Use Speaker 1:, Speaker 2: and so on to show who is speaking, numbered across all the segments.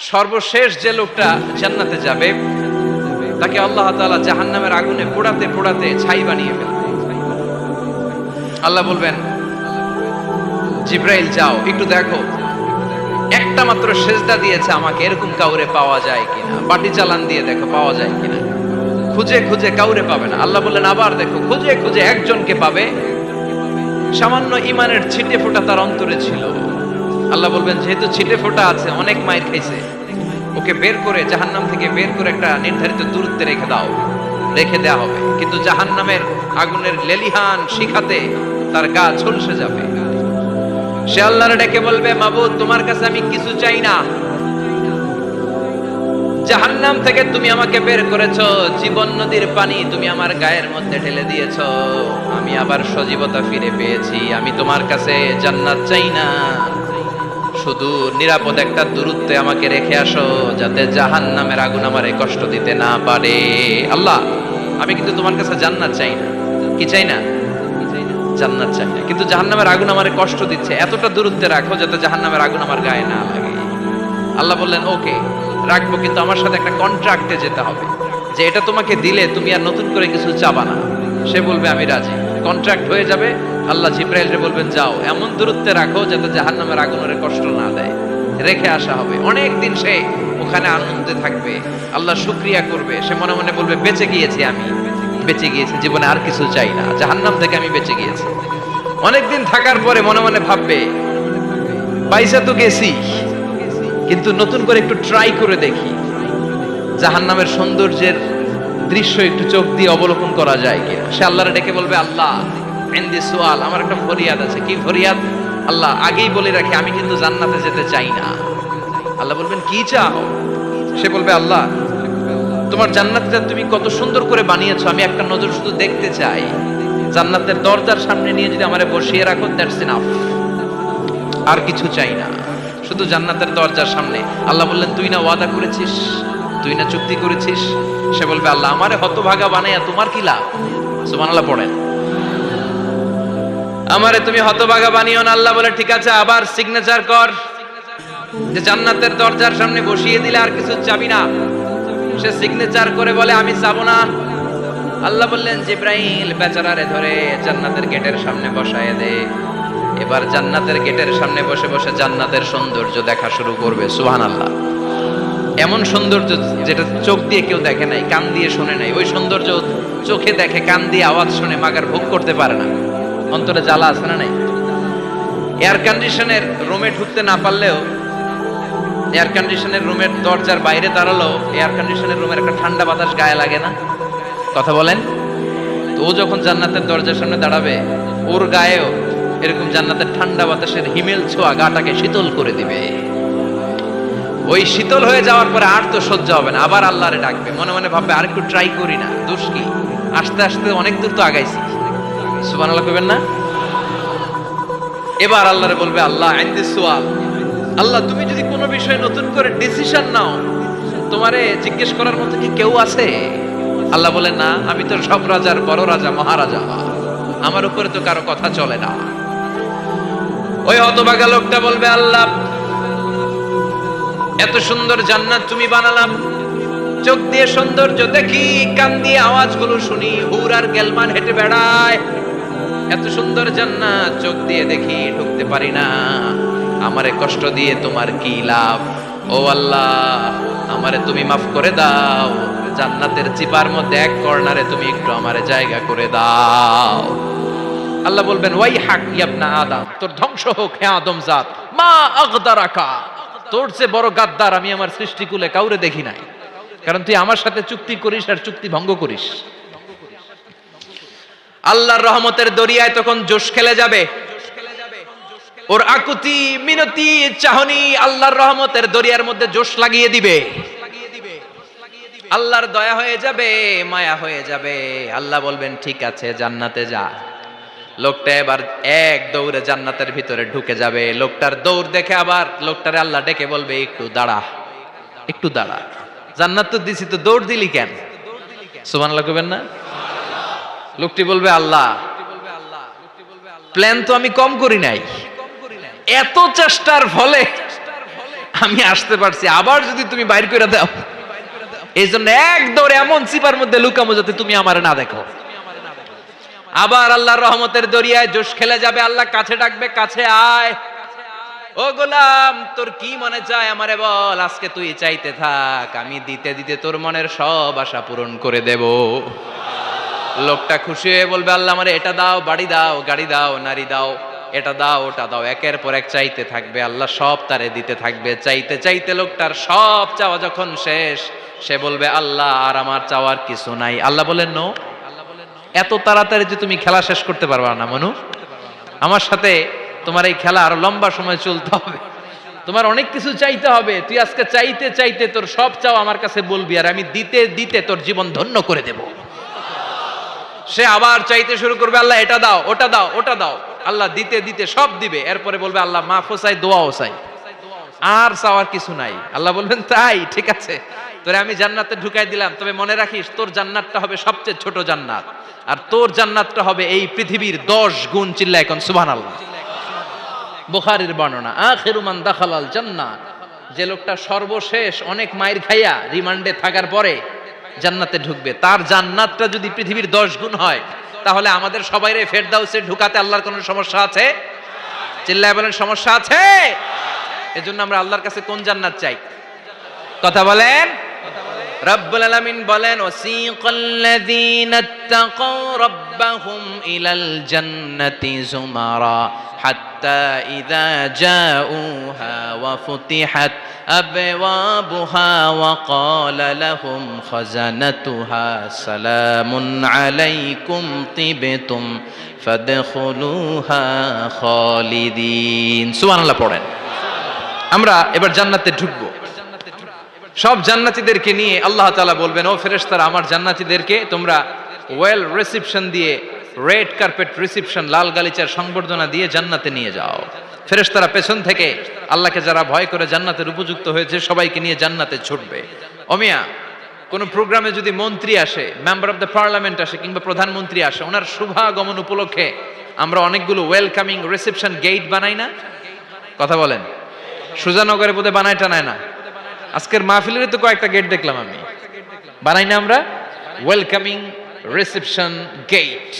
Speaker 1: সর্বশেষ যে লোকটা জান্নাতে যাবে তাকে আল্লাহ তাআলা জাহান্নামের আগুনে পোড়াতে পোড়াতে ছাই বানিয়ে ফেলবে। আল্লাহ বলবেন, জিব্রাইল যাও একটু দেখো একটা মাত্র সেজদা দিয়েছে আমাকে, এরকম কাউরে পাওয়া যায় কিনা। বাটি চালান দিয়ে দেখো পাওয়া যায় কিনা। খুঁজে খুঁজে কাউরে পাবে না। আল্লাহ বললেন আবার দেখো, খুঁজে খুঁজে একজনকে পাবে, সামান্য ইমানের ছিটে ফোঁটা তার অন্তরে ছিল। আল্লাহ বলবেন যেহেতু ছিটে ফোঁটা আছে, অনেক মায়ের খাইছে, ওকে বের করে জাহান্নাম থেকে বের করে একটা নির্ধারিত দূরত্বে রেখে দাও। রেখে দেওয়া হবে, কিন্তু জাহান্নামের আগুনের লেলিহান শিখাতে তার গা ঝলসে যাবে। সে আল্লাহর ডেকে বলবে, মাবুদ তোমার কাছে আমি কিছু চাই না, জাহান্নাম থেকে তুমি আমাকে বের করেছো, জীবন নদীর পানি তুমি আমার গায়ের মধ্যে ঢেলে দিয়েছো, আমি আবার সজীবতা ফিরে পেয়েছি। আমি তোমার কাছে জান্নাত চাই না, শুধু নিরাপদ একটা দূরত্বে আমাকে রেখে আসো, যাতে জাহান্নামের আগুন আমারে কষ্ট দিতে না পারে। আল্লাহ আমি কিন্তু তোমার কাছে জান্নাত চাই না। কি চাই না? জান্নাত চাই না, কিন্তু জাহান্নামের আগুন আমারে কষ্ট দিচ্ছে, এতটা দূরত্বে রাখো যাতে জাহান্নামের আগুন আমার গায়ে না লাগে। আল্লাহ বললেন ওকে রাখবো, কিন্তু আমার সাথে একটা কন্ট্রাক্টে যেতে হবে, যে এটা তোমাকে দিলে তুমি আর নতুন করে কিছু চাবা না। সে বলবে আমি রাজি, কন্ট্রাক্ট হয়ে যাবে। আল্লাহ জিব্রাইলকে বলবেন যাও এমন দূরত্বে রাখো যাতে জাহান্নামের আগুন ওরে কষ্ট না দেয়। রেখে আসা হবে, অনেক দিন সে ওখানে আনন্দে থাকবে, আল্লাহ শুকরিয়া করবে। সে মনে মনে বলবে বেঁচে গিয়েছি, আমি বেঁচে গিয়েছি, জীবনে আর কিছু চাই না, জাহান্নাম থেকে আমি বেঁচে গিয়েছি। অনেকদিন থাকার পরে মনে মনে ভাববে পয়সা তো গেছি, কিন্তু নতুন করে একটু ট্রাই করে দেখি, জাহান্নামের সৌন্দর্যের দৃশ্য একটু চোখ দিয়ে অবলোকন করা যায় কিনা। সে আল্লাহরে ডেকে বলবে আল্লাহ ইনদি সুআল, আমার একটা ফরিয়াদ আছে। কি ফরিয়াদ? আল্লাহ আগেই বলে রাখি আমি কিন্তু জান্নাতে যেতে চাই না। আল্লাহ বলবেন কি চাও? সে বলবে আল্লাহ তোমার জান্নাতটা তুমি কত সুন্দর করে বানিয়েছো, আমি একটা নজর শুধু দেখতে চাই। জান্নাতের দরজার সামনে নিয়ে যদি আমারে বসিয়ে রাখো, দ্যাটস ইনাফ, আর কিছু চাই না, শুধু জান্নাতের দরজার সামনে। আল্লাহ বললেন তুই না ওয়াদা করেছিস, তুই না চুক্তি করেছিস। সে বলবে আল্লাহ আমারে হতভাগা বানাইয়া তোমার কি লাভ? সুবহানাল্লাহ পড়েন। আমারে তুমি হতভাগা বানিও না। আল্লাহ বলে ঠিক আছে, আবার সিগনেচার কর যে জান্নাতের দরজার সামনে বসিয়ে দিলে আর কিছু চাবি না। সে সিগনেচার করে বলে আমি চাবো না। আল্লাহ বললেন জিব্রাইল বেচারারে ধরে জান্নাতের গেটের সামনে বসায় দে। এবার জান্নাতের গেটের সামনে বসে বসে জান্নাতের সৌন্দর্য দেখা শুরু করবে। সুবহানাল্লাহ। এমন সৌন্দর্য যেটা চোখ দিয়ে কেউ দেখে নাই, কান দিয়ে শুনে নাই, ওই সৌন্দর্য চোখে দেখে, কান দিয়ে আওয়াজ শুনে মাগার ভোগ করতে পারে না। অন্তরে জ্বালা আছে না নাই? এয়ার কন্ডিশনের রুমে ঢুকতে না পারলেও, এয়ার কন্ডিশনের রুমের দরজার বাইরে দাঁড়ালো, এয়ার কন্ডিশনের রুমের একটা ঠান্ডা বাতাস গায়ে লাগে না? কথা বলেন তো। ও যখন জান্নাতের দরজার সামনে দাঁড়াবে, ওর গায়েও এরকম জান্নাতের ঠান্ডা বাতাসের হিমেল ছোঁয়া গাটাকে শীতল করে দিবে। ওই শীতল হয়ে যাওয়ার পরে আর তো সহ্য হবে না, আবার আল্লাহরে ডাকবে, মনে মনে ভাববে আর একটু ট্রাই করি না, দোষ কি, আস্তে আস্তে অনেক দূর তো আগাইছি। সুবহানাল্লাহ কইবেন না? এবার আল্লাহরে বলবে আল্লাহ ইনদি সুআল, আল্লাহ তুমি যদি কোনো বিষয়ে নতুন করে ডিসিশন নাও, তোমারে জিজ্ঞেস করার মতো কি কেউ আছে? আল্লাহ বলে না, আমি তো সব রাজার বড় রাজা, মহারাজা, আমার উপরে তো কারো কথা চলে না। ওই হতভাগা লোকটা বলবে আল্লাহ এত সুন্দর জান্নাত তুমি বানালাম, চোখ দিয়ে সৌন্দর্য দেখি, কান দিয়ে আওয়াজগুলো শুনি, হুর আর গেলমান হেঁটে বেড়ায়, এত সুন্দর জান্নাত চোখ দিয়ে দেখি, ঢুকতে পারি না, আমারে কষ্ট দিয়ে তোমার কি লাভ? ও আল্লাহ আমারে তুমি মাফ করে দাও, জান্নাতের চিপার মধ্যে এক কর্নারে তুমি একটু আমারে জায়গা করে দাও। আল্লাহ বলবেন ওয়াই হাক ইবনা আদম, তোর ধ্বংস হোক হে আদম জাত, মা আগদারাকা, তোর চেয়ে বড় গাদ্দার আমি আমার সৃষ্টিকুলে কাউরে দেখি নাই, কারণ তুই আমার সাথে চুক্তি করিস আর চুক্তি ভঙ্গ করিস। আল্লাহর রহমতের দরিয়ায় তখন জোশ খেলে যাবে, ওর আকুতি মিনতি চাহনি আল্লাহর রহমতের দরিয়ার মধ্যে জোশ লাগিয়ে দিবে। আল্লাহর দয়া হয়ে যাবে, মায়া হয়ে যাবে। আল্লাহ বলবেন ঠিক আছে জান্নাতে যা। লোকটা এবার এক দৌড়ে জান্নাতের ভিতরে ঢুকে যাবে। লোকটার দৌড় দেখে আবার লোকটারে আল্লাহ ডেকে বলবে একটু দাঁড়া, একটু দাঁড়া, জান্নাত তো দিছি, তো দৌড় দিলি কেন? সুবহানাল্লাহ কইবেন না? লোকটি বলবে আল্লাহ প্ল্যান তো আমি কম করি নাই, এত চেষ্টার ফলে আমি আসতে পারছি, আবার যদি তুমি বাইর করে দাও, এই জন্য এক দৌড়ে এমন চিপার মধ্যে লুকামো যাতে তুমি আমার না দেখো। আবার আল্লাহর রহমতের দরিয়ায় জোশ খেলে যাবে, আল্লাহ কাছে ডাকবে, কাছে আয়, ও গোলাম তোর কি মনে চায় আমারে বল, আজকে তুই চাইতে থাক, আমি দিতে দিতে তোর মনের সব আশা পূরণ করে দেব। লোকটা খুশি হয়ে বলবে, আল্লাহ আমারে এটা দাও, বাড়ি দাও, গাড়ি দাও, নারী দাও, এটা দাও, ওটা দাও, একের পর এক চাইতে থাকবে, আল্লাহ সব তারে দিতে থাকবে। চাইতে চাইতে লোকটার সব চাওয়া যখন শেষ, সে বলবে, আল্লাহ আর আমার চাওয়ার কিছু নাই। আল্লাহ বলেন, নো, এত তাড়াতাড়ি যে তুমি খেলা শেষ করতে পারবা না মনু, আমার সাথে তোমার এই খেলা আরো লম্বা সময় চলতে হবে, তোমার অনেক কিছু চাইতে হবে। তুই আজকে চাইতে চাইতে তোর সব চাও আমার কাছে বলবি, আর আমি দিতে দিতে তোর জীবন ধন্য করে দেব। সে আবার চাইতে শুরু করবে, আল্লাহ এটা দাও, ওটা দাও, ওটা দাও, আল্লাহ দিতে দিতে সব দিবে। এরপরে বলবে, আল্লাহ মাফও চাই, দোয়াও চাই, আর চাওয়ার কিছু নাই। আল্লাহ বলবেন, তাই ঠিক আছে, তোরে আমি জান্নাতে ঢুকাই দিলাম, তবে মনে রাখিস তোর জান্নাতটা হবে সবচেয়ে ছোট জান্নাত, আর তোর জান্নাতটা হবে এই পৃথিবীর 10 গুণ। চিল্লায় এখন সুবহানাল্লাহ। বুখারীর বর্ণনা, আখিরু মান দাখালাল জান্নাহ, যে লোকটা সর্বশেষ অনেক মাইর খাইয়া রিমান্ডে থাকার পরে জান্নাতে ঢুকবে, তার জান্নাতটা যদি পৃথিবীর 10 গুণ হয়, তাহলে আমাদের সবাইরে ফেরদাউসে ঢুকাতে আল্লাহর কোনো সমস্যা আছে? চিল্লায় বলেন, সমস্যা আছে? এজন্য আমরা আল্লাহর কাছে কোন জান্নাত চাই? কথা বলেন। রব্বুল আলামিন বলেন, ওয়াসিকাল্লাযীনা ইত্তাকাউ রাব্বাহুম ইলাল জান্নাতি যুমারা হাত্তা ইযা জাউহা ওয়া ফুতিহাত আবওয়াবুহা ওয়া ক্বালা লাহুম খাজানাতুহা সালামুন আলাইকুম তিবতুম ফাদখুলুহা খালিদিন। সুবহানাল্লাহ পড়েন। আমরা এবার জান্নাতে ঢুকবো। সব জান্নাতীদেরকে নিয়ে আল্লাহ তাআলা বলবেন, ও ফেরেশতারা, আমার জান্নাতীদেরকে তোমরা ওয়েল রিসেপশন দিয়ে, রেড কার্পেট রিসেপশন, লাল গালিচার সংবর্ধনা দিয়ে জান্নাতে নিয়ে যাও। ফেরেশতারা পেছন থেকে আল্লাহকে যারা ভয় করে জান্নাতের উপযুক্ত হয়েছে সবাইকে নিয়ে জান্নাতে ছুটবে। ওমিয়া, কোন প্রোগ্রামে যদি মন্ত্রী আসে, মেম্বার অফ দ্য পার্লামেন্ট আসে, কিংবা প্রধানমন্ত্রী আসে, ওনার শুভাগমন উপলক্ষে আমরা অনেকগুলো ওয়েলকামিং রিসেপশন গেট বানাই না? কথা বলেন। সুজানগরে বোধহয় বানায় টানায় না? আজকের মাহফিলের তো কয়েকটা গেট দেখলাম আমি, বানাই না আমরা? Welcoming reception gate.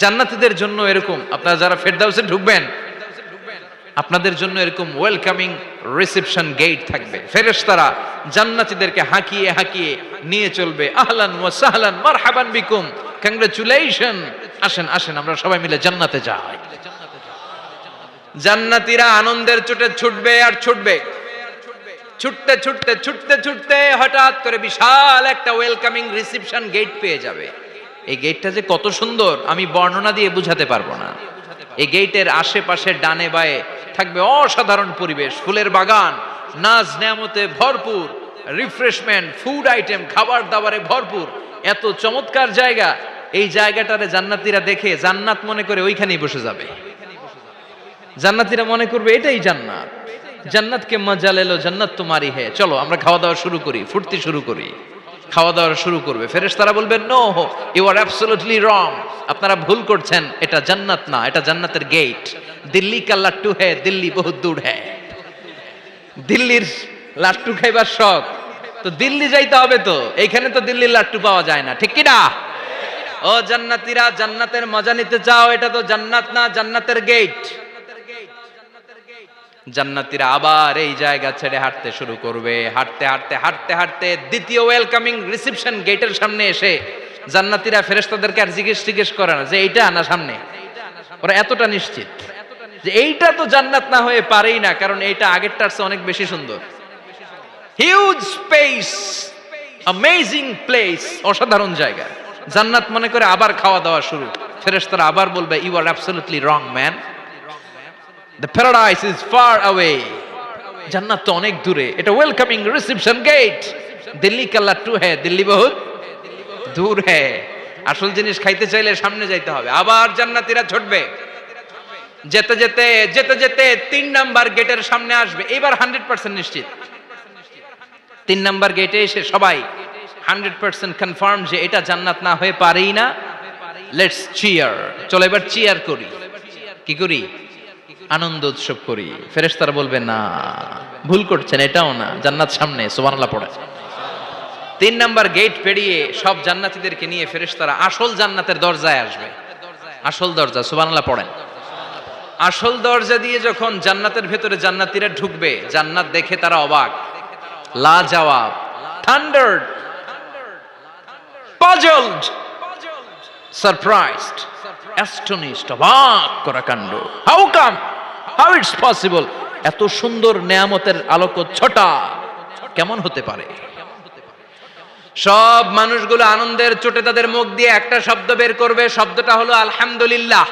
Speaker 1: জান্নাতীদের জন্য এরকম, আপনারা যারা ফেরদাউসে ঢুকবেন আপনাদের জন্য এরকম ওয়েলকামিং রিসেপশন গেট থাকবে। ফেরেশতারা জান্নাতীদেরকে হাঁকিয়ে হাঁকিয়ে নিয়ে চলবে, আহলান ওয়া সাহলান মারহাবান বিকুম, কংগ্রাচুলেশন, আসেন আসেন আমরা সবাই মিলে জান্নাতে যাই। জান্নাতীরা আনন্দের চোটে ছুটবে আর ছুটবে, ছুটতে ছুটতে ছুটতে ছুটতে হঠাৎ করে বিশাল একটা ওয়েলকামিং রিসেপশন গেট পেয়ে যাবে। এই গেটটা যে কত সুন্দর আমি বর্ণনা দিয়ে বুঝাতে পারবো না। এই গেটের আশেপাশে ডানে বায়ে থাকবে অসাধারণ পরিবেশ, ফুলের বাগান, নাজ নেয়ামতে ভরপুর, রিফ্রেশমেন্ট, ফুড আইটেম, খাবার দাবারে ভরপুর, এত চমৎকার জায়গা। এই জায়গাটারে জান্নাতীরা দেখে জান্নাত মনে করে ওইখানেই বসে যাবে। জান্নাতীরা মনে করবে এটাই জান্নাত, জান্নাতকে মজা লেলো, জান্নাত তোমারই হে, চলো আমরা খাওয়া দাওয়া শুরু করি, ফুর্তি শুরু করি। খাওয়া দাওয়া শুরু করবে। ফেরেশতারা বলবেন, no, you are absolutely wrong, আপনারা ভুল করছেন, এটা জান্নাত না, এটা জান্নাতের গেট। দিল্লি কা লাট্টু হে, দিল্লি বহুত দূর হে। দিল্লির লাট্টু খাইবার শখ, তো দিল্লি যাইতে হবে, তো এইখানে তো দিল্লির লাট্টু পাওয়া যায় না, ঠিক কি না? ও জান্নাতীরা, জান্নাতের মজা নিতে চাও, এটা তো জান্নাত না, জান্নাতের গেট। জান্নাতীরা আবার এই জায়গা ছেড়ে হাঁটতে শুরু করবে। হাঁটতে হাঁটতে হাঁটতে হাঁটতে দ্বিতীয় ওয়েলকামিং রিসেপশন গেটের সামনে এসে জান্নাতীরা ফেরেশতাদেরকে আর জিজ্ঞেস করে না যে এইটা না সামনে, ওরা এতটা নিশ্চিত যে এইটা তো জান্নাত না হয়ে পারেই না, কারণ এইটা আগেরটার চেয়ে অনেক বেশি সুন্দর। হিউজ স্পেস, অ্যামেজিং প্লেস, অসাধারণ জায়গা। জান্নাত মনে করে আবার খাওয়া দাওয়া শুরু। ফেরেশতারা আবার বলবে, you are absolutely wrong man, the paradise is far away, জান্নাত তো অনেক দূরে, এটা ওয়েলকামিং রিসেপশন গেট। দিল্লি কা লাট্টু হে, দিল্লি বহুত দূর হে। আসল জিনিস খাইতে চাইলে সামনে যাইতে হবে। আবার জান্নাতীরা ছুটবে, যেতে যেতে যেতে যেতে 3 নাম্বার গেটের সামনে আসবে। এবার 100% নিশ্চিত 3 নাম্বার গেটে এসে সবাই 100% কনফার্ম যে এটা জান্নাত না হয়ে পারেই না। লেটস চিয়ার, চলো এবার চিয়ার করি। কি করি? আনন্দ উৎসব করি। ফেরেশতারা বলবে না, ভুল করছেন, এটাও না, জান্নাত সামনে, সুবহানাল্লাহ পড়ে। 3 নাম্বার গেট পেরিয়ে সব জান্নাতীদেরকে নিয়ে ফেরেশতারা আসল জান্নাতের দরজায় আসবে। আসল দরজা, সুবহানাল্লাহ পড়েন। আসল দরজা দিয়ে যখন জান্নাতের ভেতরে জান্নাতীরা ঢুকবে, জান্নাত দেখে তারা অবাক, লাজবাব, থান্ডার্ড, পাজলড, সারপ্রাইজড, অ্যাস্টনিশড, অবাক করা কাণ্ড। How come, how it's possible, এত সুন্দর নেয়ামতের আলোকচ্ছটা কেমন হতে পারে? সব মানুষগুলো আনন্দের চোটে তাদের মুখ দিয়ে একটা শব্দ বের করবে, শব্দটা হলো আলহামদুলিল্লাহ।